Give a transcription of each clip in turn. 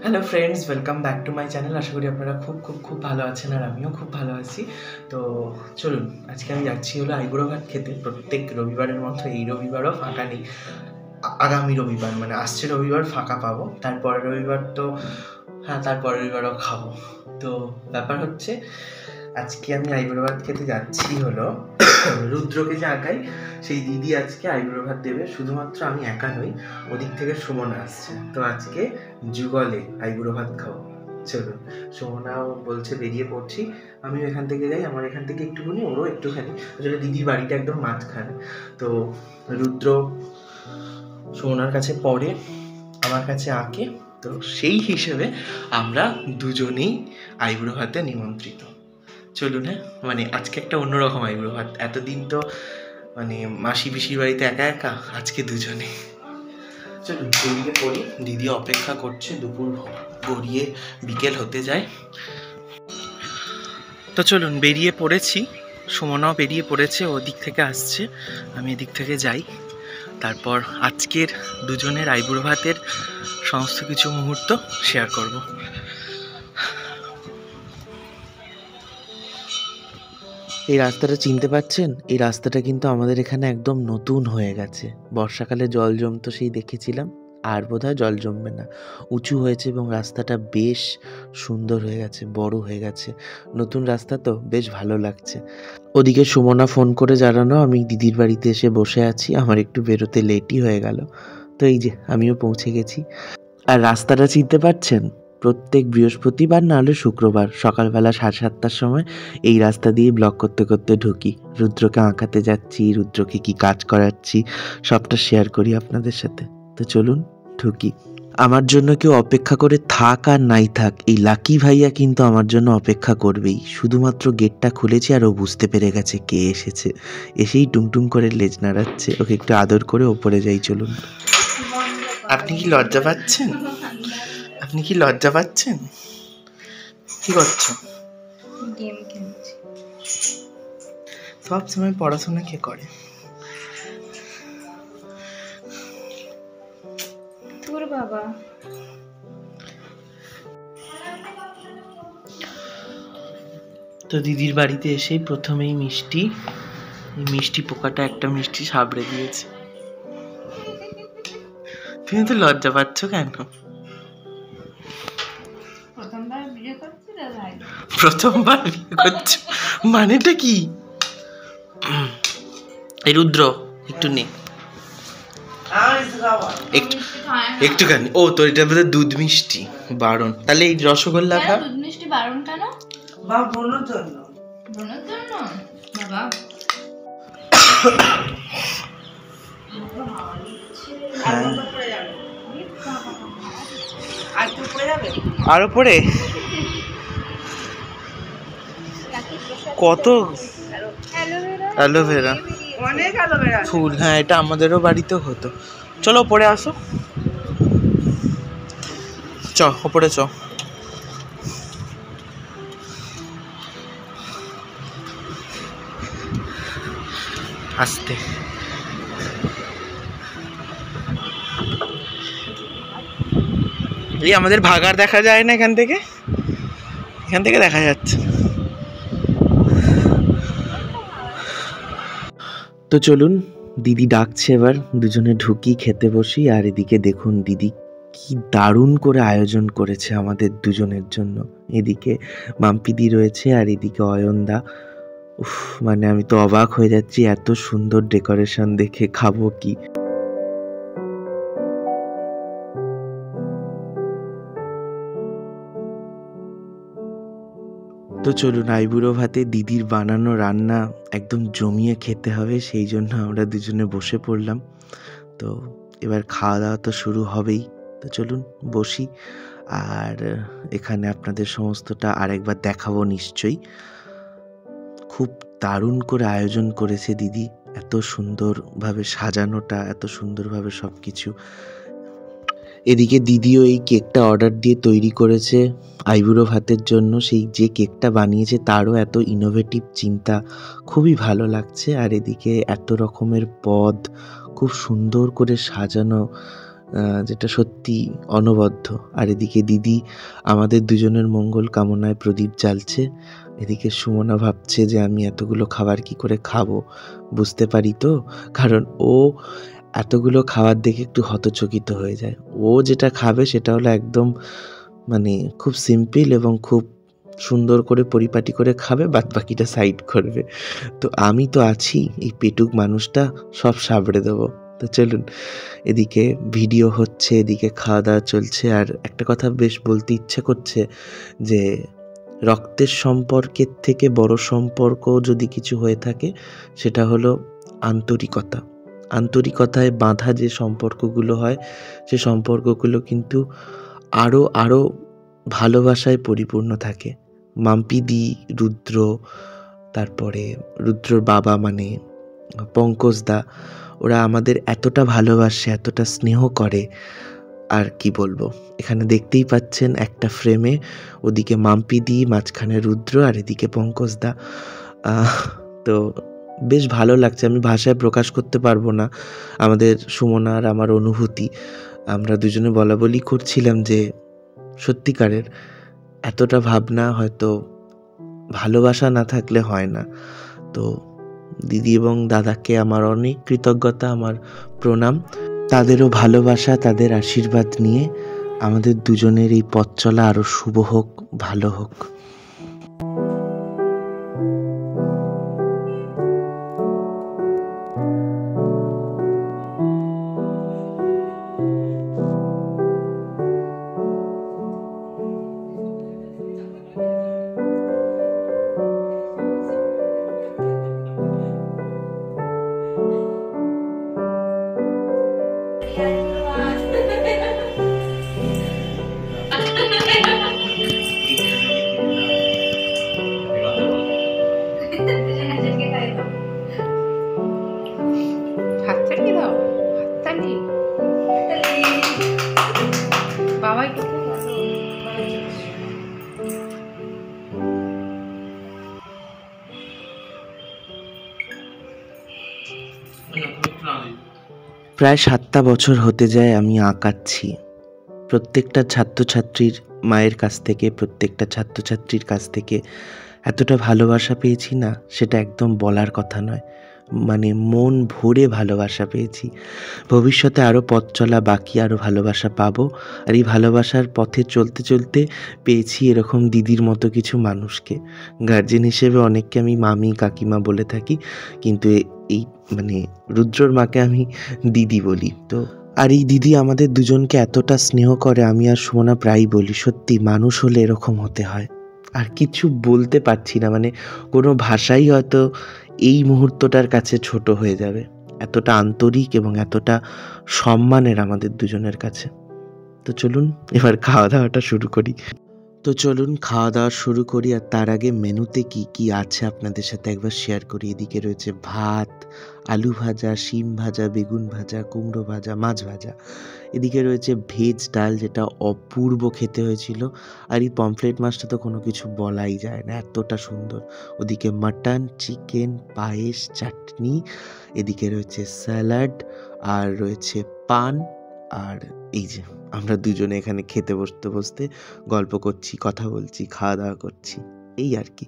Hello friends, welcome back to my channel. আশা করি আপনারা খুব ভালো আছেন, আর আমিও খুব ভালো আছি। তো চলুন, আজকে আমি যাচ্ছি হলো আইবুড়ো ভাত খেতে। প্রত্যেক রবিবারের মতো এই রবিবারও ফাঁকা নেই। আগামী রবিবার মানে আসছে রবিবার ফাঁকা পাবো, তারপরের রবিবার তো তারপরের রবিবারও খাবো। তো ব্যাপার হচ্ছে, আজকে আমি আইবুড়ো ভাত খেতে যাচ্ছি হলো রুদ্রকে যে আঁকাই সেই দিদি আজকে আইবুড়ো ভাত দেবে। শুধুমাত্র আমি একা নই, ওদিক থেকে সুমনা আসছে। তো আজকে যুগলে আইবুড়ো ভাত খাবো। চলুন, সুমনাও বলছে বেরিয়ে পড়ছি, আমিও এখান থেকে যাই। আমার এখান থেকে একটুখানি, ওরও একটুখানি। আসলে দিদির বাড়িটা একদম মাঝখানে। তো রুদ্র সুমনার কাছে পড়ে, আমার কাছে আঁকে। তো সেই হিসেবে আমরা দুজনেই আইবুড়ো ভাতে নিমন্ত্রিত। চলুন। হ্যাঁ, মানে আজকে একটা অন্যরকম আইবুড়ো ভাত। এতদিন তো মানে মাসি পিসির বাড়িতে একা একা, আজকে দুজনে। চলুন বেরিয়ে পড়ি, দিদি অপেক্ষা করছে। দুপুর গড়িয়ে বিকেল হতে যায়। তো চলুন বেরিয়ে পড়েছি, সুমনাও বেরিয়ে পড়েছে, ওদিক থেকে আসছে, আমি এদিক থেকে যাই। তারপর আজকের দুজনের আইবুড়ো ভাতের সমস্ত কিছু মুহূর্ত শেয়ার করব। এই রাস্তাটা চিনতে পারছেন? এই রাস্তাটা কিন্তু আমাদের এখানে একদম নতুন হয়ে গেছে। বর্ষাকালে জল জমতো সেই দেখেছিলাম, আর বোধহয় জল জমবে না। উঁচু হয়েছে এবং রাস্তাটা বেশ সুন্দর হয়ে গেছে, বড় হয়ে গেছে। নতুন রাস্তা তো বেশ ভালো লাগছে। ওদিকে সুমনা ফোন করে জানানো আমি দিদির বাড়িতে এসে বসে আছি, আমার একটু বেরোতে লেটই হয়ে গেল। তো এই যে আমিও পৌঁছে গেছি। আর রাস্তাটা চিনতে পারছেন? প্রত্যেক বৃহস্পতিবার না হলে শুক্রবার সকালবেলা 7:30টার সময় এই রাস্তা দিয়ে ব্লগ করতে করতে ঢুকি। রুদ্রকে আঁকাতে যাচ্ছি, রুদ্রকে কি কাজ করাচ্ছি সবটা শেয়ার করি আপনাদের সাথে। তো চলুন ঢুকি। আমার জন্য কেউ অপেক্ষা করে থাক আর নাই থাক, এই লাকি ভাইয়া কিন্তু আমার জন্য অপেক্ষা করবেই। শুধুমাত্র গেটটা খুলেছি আর ও বুঝতে পেরে গেছে কে এসেছে। এসেই টুংটুং করে লেজ নাড়াচ্ছে। ওকে একটু আদর করে ওপরে যাই। চলুন। আপনি কি লজ্জা পাচ্ছেন? আপনি কি লজ্জা পাচ্ছেন? কি করছো? গেম খেলছি। সব সময় পড়াশোনা কে করে? তোর বাবা। তো দিদির বাড়িতে এসেই প্রথমেই মিষ্টি, এই মিষ্টি পোকাটা একটা মিষ্টি সাবড়ে দিয়েছে। তুমি তো লজ্জা পাচ্ছ কেন? প্রথমবার বিয়ে করছি রে ভাই। প্রথমবার বিয়ে করছো মানেটা কি? এই রুদ্র একটু নে, একটুখানি। ও তো এটা বোধহয় দুধ মিষ্টি বারণ। তাহলে এই রসগোল্লা খা। দুধ মিষ্টি বারণ কেন? বা বোনের জন্য। বোনের জন্য বাবা। আরো পরে কত অ্যালোভেরা অনেক অ্যালোভেরা ফুল। হ্যাঁ, এটা আমাদেরও বাড়িতেও হতো। চলো ওপরে আসো, চ ওপরে চ। আসতে এই আমাদের ভাগার দেখা যায় না এখান থেকে, এখান থেকে দেখা যাচ্ছে। তো চলুন, দিদি ডাকছে, এবার দুজনে ঢুকি, খেতে বসি। আর এদিকে দেখুন দিদি কি দারুণ করে আয়োজন করেছে আমাদের দুজনের জন্য। এদিকে মাম্পিদি রয়েছে আর এদিকে অয়নদা। উফ, মানে আমি তো অবাক হয়ে যাচ্ছি, এত সুন্দর ডেকোরেশন দেখে। খাবো কি? তো চলুন, আইবুড়ো ভাতে দিদির বানানো রান্না একদম জমিয়ে খেতে হবে, সেই জন্য আমরা দুজনে বসে পড়লাম। তো এবার খাওয়া দাওয়া তো শুরু হবেই। তো চলুন বসি, আর এখানে আপনাদের সমস্তটা আরেকবার দেখাবো নিশ্চয়ই। খুব দারুণ করে আয়োজন করেছে দিদি, এত সুন্দরভাবে সাজানোটা, এত সুন্দরভাবে সব কিছু। এদিকে দিদিও এই কেকটা অর্ডার দিয়ে তৈরি করেছে আইবুড়ো ভাতের জন্য। সেই যে কেকটা বানিয়েছে তারও এত ইনোভেটিভ চিন্তা, খুবই ভালো লাগছে। আর এদিকে এত রকমের পদ খুব সুন্দর করে সাজানো, যেটা সত্যি অনবদ্য। আর এদিকে দিদি আমাদের দুজনের মঙ্গল কামনায় প্রদীপ জ্বালছে। এদিকে সুমনা ভাবছে যে আমি এতগুলো খাবার কি করে খাবো, বুঝতে পারি তো, কারণ ও এতগুলো খাবার দেখে একটু হতচকিত হয়ে যায়। ও যেটা খাবে সেটা হলো একদম মানে খুব সিম্পল এবং খুব সুন্দর করে পরিপাটি করে খাবে, বাদ বাকিটা সাইড করবে। তো আমি তো আছি, এই পেটুক মানুষটা সব সাবড়ে দেবো। তো চলুন, এদিকে ভিডিও হচ্ছে, এদিকে খাওয়া দাওয়া চলছে। আর একটা কথা বেশ বলতে ইচ্ছে করছে যে রক্তের সম্পর্কের থেকে বড় সম্পর্ক যদি কিছু হয়ে থাকে সেটা হলো আন্তরিকতা। আন্তরিকতায় বাঁধা যে সম্পর্কগুলো হয় সে সম্পর্কগুলো কিন্তু আরও আরও ভালোবাসায় পরিপূর্ণ থাকে। মাম্পিদি, রুদ্র, তারপরে রুদ্রর বাবা মানে পঙ্কজদা, ওরা আমাদের এতটা ভালোবাসে, এতটা স্নেহ করে, আর কি বলবো। এখানে দেখতেই পাচ্ছেন একটা ফ্রেমে ওদিকে মাম্পিদি, মাঝখানে রুদ্র, আর এদিকে পঙ্কজদা। তো বেশ ভালো লাগছে, আমি ভাষায় প্রকাশ করতে পারবো না আমাদের সুমনার আমার অনুভূতি। আমরা দুজনে বলা বলি করছিলাম যে সত্যিকারের এতটা ভাবনা হয়তো ভালোবাসা না থাকলে হয় না। তো দিদি এবং দাদাকে আমার অনেক কৃতজ্ঞতা, আমার প্রণাম। তাদেরও ভালোবাসা, তাদের আশীর্বাদ নিয়ে আমাদের দুজনের এই পথ চলা আরও শুভ হোক, ভালো হোক। হাততালি দাও, হাততালি। বাবাই কিন্তু প্রায় 7টা বছর হতে যায় আমি আঁকাচ্ছি। প্রত্যেকটা ছাত্রছাত্রীর মায়ের কাছ থেকে, প্রত্যেকটা ছাত্রছাত্রীর কাছ থেকে এতটা ভালোবাসা পেয়েছি না, সেটা একদম বলার কথা নয়। মানে মন ভরে ভালোবাসা পেয়েছি। ভবিষ্যতে আরও পথ চলা বাকি, আরও ভালোবাসা পাবো। আর এই ভালোবাসার পথে চলতে চলতে পেয়েছি এরকম দিদির মতো কিছু মানুষকে। গার্জেন হিসেবে অনেককে আমি মামি, কাকিমা বলে থাকি, কিন্তু এই মানে রুদ্রর মাকে আমি দিদি বলি। তো আর এই দিদি আমাদের দুজনকে এতটা স্নেহ করে, আমি আর সুমনা প্রায়ই বলি সত্যি মানুষ হলে এরকম হতে হয়। আর কিছু বলতে পারছি না, মানে কোনো ভাষাই হয়তো এই মুহূর্তটার কাছে ছোট হয়ে যাবে। এতটা আন্তরিক এবং এতটা সম্মানের আমাদের দুজনের কাছে। তো চলুন এবার খাওয়া দাওয়াটা শুরু করি। খাওয়া দাওয়া শুরু করি। আর তার আগে মেনুতে কি কি আছে আপনাদের সাথে একবার শেয়ার করি। এদিকে রয়েছে ভাত, আলু ভাজা, শিম ভাজা, বেগুন ভাজা, কুমড়ো ভাজা, মাছ ভাজা। এদিকে রয়েছে ভেজ ডাল, যেটা অপূর্ব খেতে হয়েছিল। আর এই পমফ্রেট মাছটা তো কোনো কিছু বলাই যায় না, এতটা সুন্দর। ওদিকে মাটন, চিকেন, পায়েস, চাটনি। এদিকে রয়েছে স্যালাড, আর রয়েছে পান। আর এই যে আমরা দুজনে এখানে খেতে বসতে বসতে গল্প করছি, কথা বলছি, খাওয়া দাওয়া করছি, এই আর কি।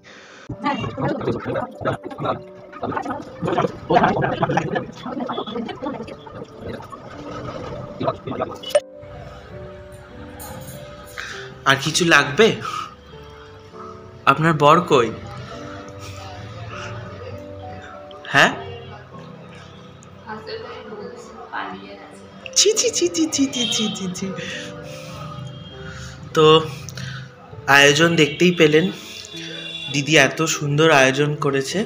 আর কিছু লাগবে? আপনার বর কই? হ্যাঁ, ছি ছি ছি ছি ছি ছি ছি ছি ছি। তো আয়োজন দেখতেই পেলেন, দিদি এত সুন্দর আয়োজন করেছে।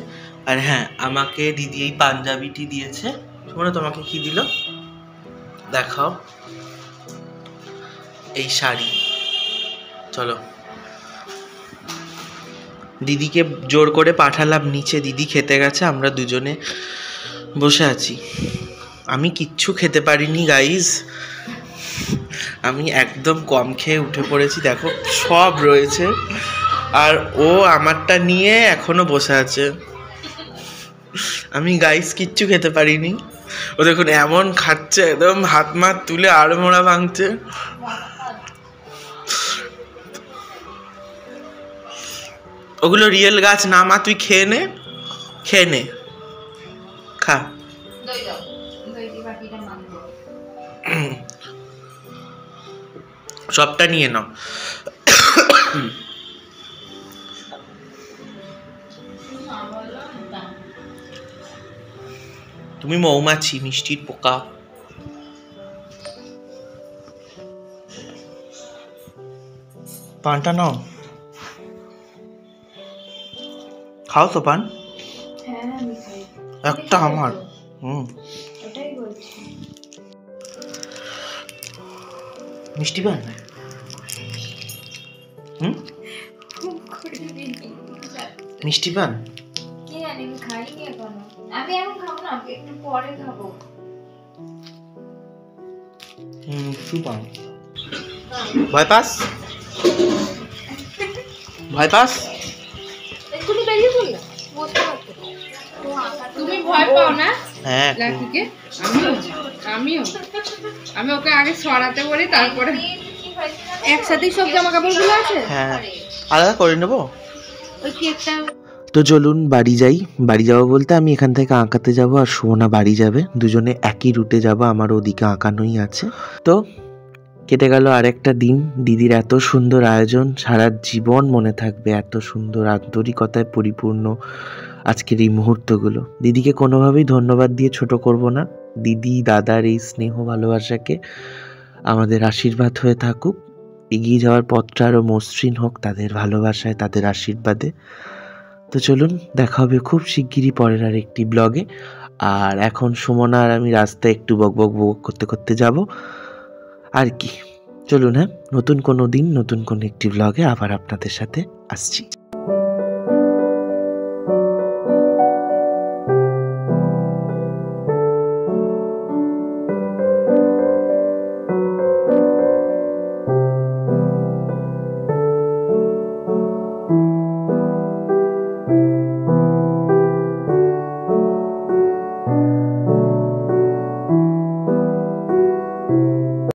আর হ্যাঁ, আমাকে দিদি এই পাঞ্জাবিটি দিয়েছে। তোমরা তোমাকে কি দিল দেখাও। এই শাড়ি। চলো, দিদিকে জোর করে পাঠালাম নিচে, দিদি খেতে গেছে, আমরা দুজনে বসে আছি। আমি কিচ্ছু খেতে পারিনি গাইজ, আমি একদম কম খেয়ে উঠে পড়েছি। দেখো সব রয়েছে, আর ও আমারটা নিয়ে এখনো বসে আছে। আমি গাইস কিচ্ছু খেতে পারিনি। ও দেখুন এমন খাচ্ছে, একদম হাত মাত তুলে আড়মোড়া ভাঙছে। ওগুলো রিয়েল গাছ না মা, তুই খেয়ে নে, খেয়ে নে, খা। দই দাও, দই দিয়ে বাকিটা মাখবো। সবটা নিয়ে নাও। তুমি মৌমাছি, মিষ্টির পোকা। পানটা নাও, খাও তো পান। হ্যাঁ আমি খাই। একটা আমার। ওটাই বলছি। মিষ্টি পান। মিষ্টি পান। কি জানি আমি খাইনি এখনো। আমি এখন খাবো না, একটু পরে খাবো। মিষ্টি পান। ভয় পাস? ভয় পাস? এক্ষুনি বেরিয়ে পড়লে তুমি ভয় পাও না হ্যাঁ। লাকিকে? আমিও আমি ওকে আগে সরাতে বলি, তারপরে একসাথেই সব জামা কাপড়গুলো আছে। হ্যাঁ, আলাদা করে নেবো। ওই কেকটা। তো চলুন বাড়ি যাই। বাড়ি যাবো বলতে আমি এখান থেকে আঁকাতে যাব আর সুমনা বাড়ি যাবে, দুজনে একই রুটে যাব, আমার ওদিকে আঁকানোই আছে। তো কেটে গেল আরেকটা দিন। দিদির এত সুন্দর আয়োজন, সারা জীবন মনে থাকবে। এত সুন্দর আন্তরিকতায় পরিপূর্ণ আজকের এই মুহূর্তগুলো। দিদিকে কোনোভাবেই ধন্যবাদ দিয়ে ছোট করব না। দিদি দাদার এই স্নেহ ভালোবাসাকে আমাদের আশীর্বাদ হয়ে থাকুক, এগিয়ে যাওয়ার পথটা আরও মসৃণ হোক তাদের ভালোবাসায়, তাদের আশীর্বাদে। তো চলুন দেখা হবে খুব শিগগিরই পরের আর একটি ব্লগে। আর এখন সুমনা আর আমি রাস্তায় একটু বক বক বক করতে করতে যাব আর কি। চলুন, হ্যাঁ, নতুন কোনো দিন নতুন কোনো একটি ব্লগে আবার আপনাদের সাথে আসছি।